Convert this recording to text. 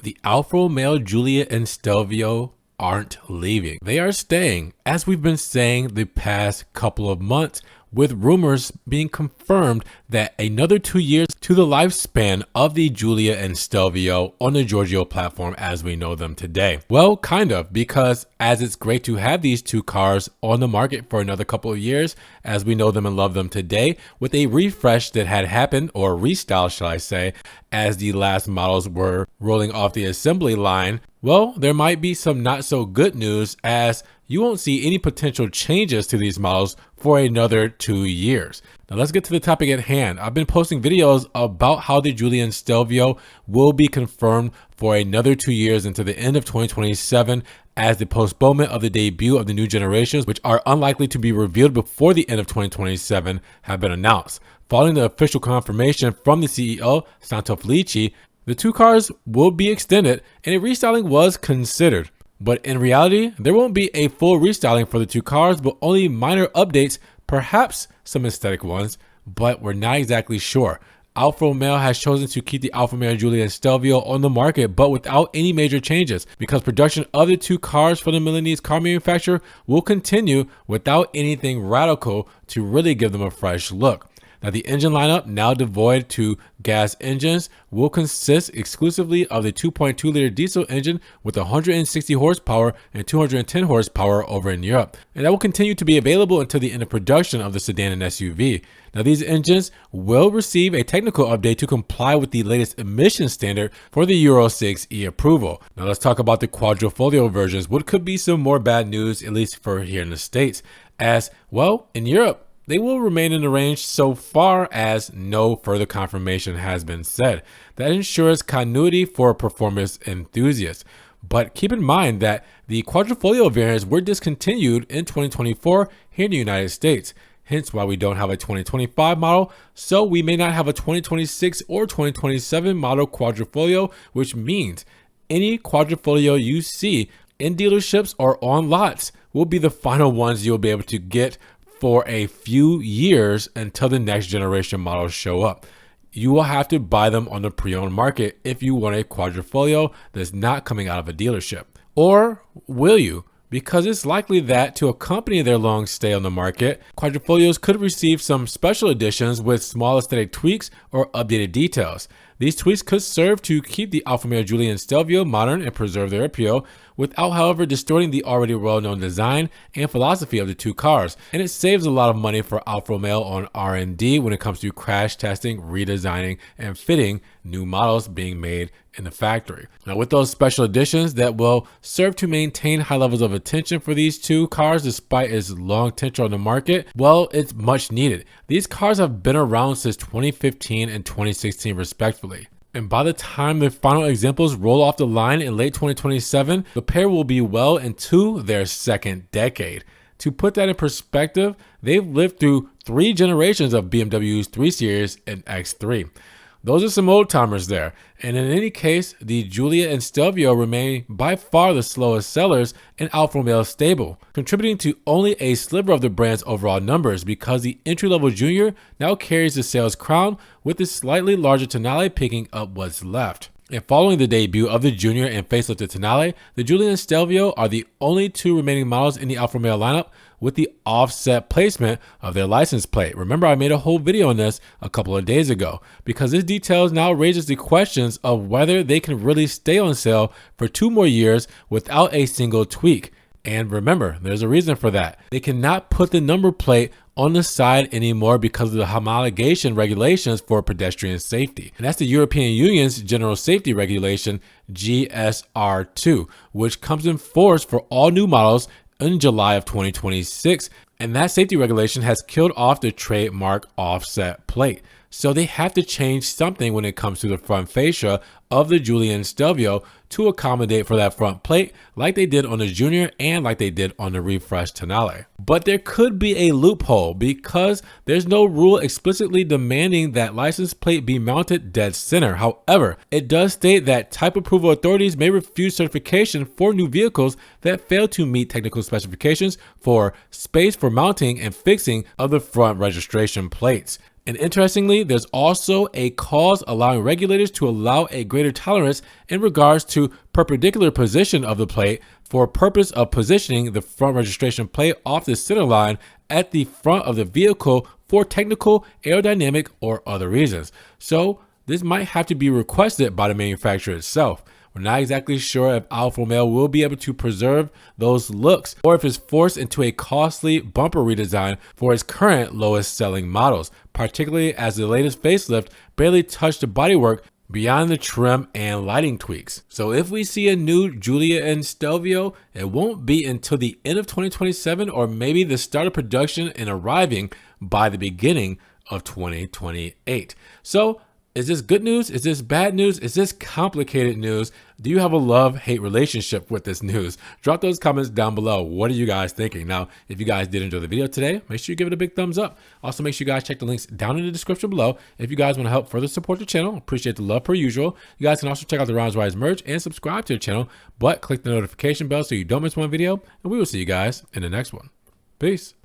The Alfa Romeo Giulia and Stelvio aren't leaving. They are staying, as we've been saying the past couple of months, with rumors being confirmed that another 2 years to the lifespan of the Giulia and Stelvio on the Giorgio platform as we know them today. Well, kind of, because as it's great to have these two cars on the market for another couple of years, as we know them and love them today, with a refresh that had happened, or restyle, shall I say, as the last models were rolling off the assembly line, well, there might be some not so good news, as you won't see any potential changes to these models for another 2 years. Now let's get to the topic at hand. I've been posting videos about how the Giulia and Stelvio will be confirmed for another 2 years into the end of 2027, as the postponement of the debut of the new generations, which are unlikely to be revealed before the end of 2027, have been announced. Following the official confirmation from the CEO, Santo Felice, the two cars will be extended and a restyling was considered. But in reality, there won't be a full restyling for the two cars, but only minor updates, perhaps some aesthetic ones, but we're not exactly sure. Alfa Romeo has chosen to keep the Alfa Romeo Giulia and Stelvio on the market, but without any major changes, because production of the two cars for the Milanese car manufacturer will continue without anything radical to really give them a fresh look. Now, the engine lineup, now devoid to gas engines, will consist exclusively of the 2.2-liter diesel engine with 160 horsepower and 210 horsepower over in Europe. And that will continue to be available until the end of production of the sedan and SUV. Now, these engines will receive a technical update to comply with the latest emission standard for the Euro 6e approval. Now, let's talk about the Quadrifoglio versions, what could be some more bad news, at least for here in the States, as, well, in Europe, they will remain in the range so far as no further confirmation has been said. That ensures continuity for performance enthusiasts. But keep in mind that the Quadrifoglio variants were discontinued in 2024 here in the United States. Hence why we don't have a 2025 model, so we may not have a 2026 or 2027 model Quadrifoglio, which means any Quadrifoglio you see in dealerships or on lots will be the final ones you'll be able to get for a few years until the next generation models show up. You will have to buy them on the pre-owned market if you want a Quadrifoglio that's not coming out of a dealership. Or will you? Because it's likely that to accompany their long stay on the market, Quadrifoglios could receive some special editions with small aesthetic tweaks or updated details. These tweaks could serve to keep the Alfa Romeo Giulia and Stelvio modern and preserve their appeal, without however distorting the already well-known design and philosophy of the two cars. And it saves a lot of money for Alfa Romeo on R&D when it comes to crash testing, redesigning, and fitting new models being made in the factory. Now, with those special editions that will serve to maintain high levels of attention for these two cars despite its long tenure on the market, well, it's much needed. These cars have been around since 2015 and 2016 respectively. And by the time the final examples roll off the line in late 2027, the pair will be well into their second decade. To put that in perspective, they've lived through 3 generations of BMW's 3 Series and X3. Those are some old timers there. And in any case, the Giulia and Stelvio remain by far the slowest sellers in Alfa Romeo's stable, contributing to only a sliver of the brand's overall numbers because the entry-level Junior now carries the sales crown, with the slightly larger Tonale picking up what's left. And following the debut of the Junior and facelifted Tonale, the Giulia and Stelvio are the only 2 remaining models in the Alfa Romeo lineup with the offset placement of their license plate. Remember, I made a whole video on this a couple of days ago, because this details now raises the questions of whether they can really stay on sale for 2 more years without a single tweak. And remember, there's a reason for that. They cannot put the number plate on the side anymore because of the homologation regulations for pedestrian safety. And that's the European Union's General Safety Regulation, GSR2, which comes in force for all new models in July of 2026. And that safety regulation has killed off the trademark offset plate. So they have to change something when it comes to the front fascia of the Giulia and Stelvio to accommodate for that front plate, like they did on the Junior and like they did on the refreshed Tonale. But there could be a loophole because there's no rule explicitly demanding that license plate be mounted dead center. However, it does state that type approval authorities may refuse certification for new vehicles that fail to meet technical specifications for space for mounting and fixing of the front registration plates. And interestingly, there's also a clause allowing regulators to allow a greater tolerance in regards to perpendicular position of the plate for purpose of positioning the front registration plate off the center line at the front of the vehicle for technical, aerodynamic, or other reasons. So this might have to be requested by the manufacturer itself. We're not exactly sure if Alfa Romeo will be able to preserve those looks or if it's forced into a costly bumper redesign for its current lowest selling models, particularly as the latest facelift barely touched the bodywork beyond the trim and lighting tweaks. So if we see a new Giulia and Stelvio, it won't be until the end of 2027 or maybe the start of production and arriving by the beginning of 2028. So is this good news? Is this bad news? Is this complicated news? Do you have a love-hate relationship with this news? Drop those comments down below. What are you guys thinking? Now, if you guys did enjoy the video today, make sure you give it a big thumbs up. Also, make sure you guys check the links down in the description below. If you guys want to help further support the channel, appreciate the love per usual. You guys can also check out the Rounds Rise merch and subscribe to the channel, but click the notification bell so you don't miss one video, and we will see you guys in the next one. Peace.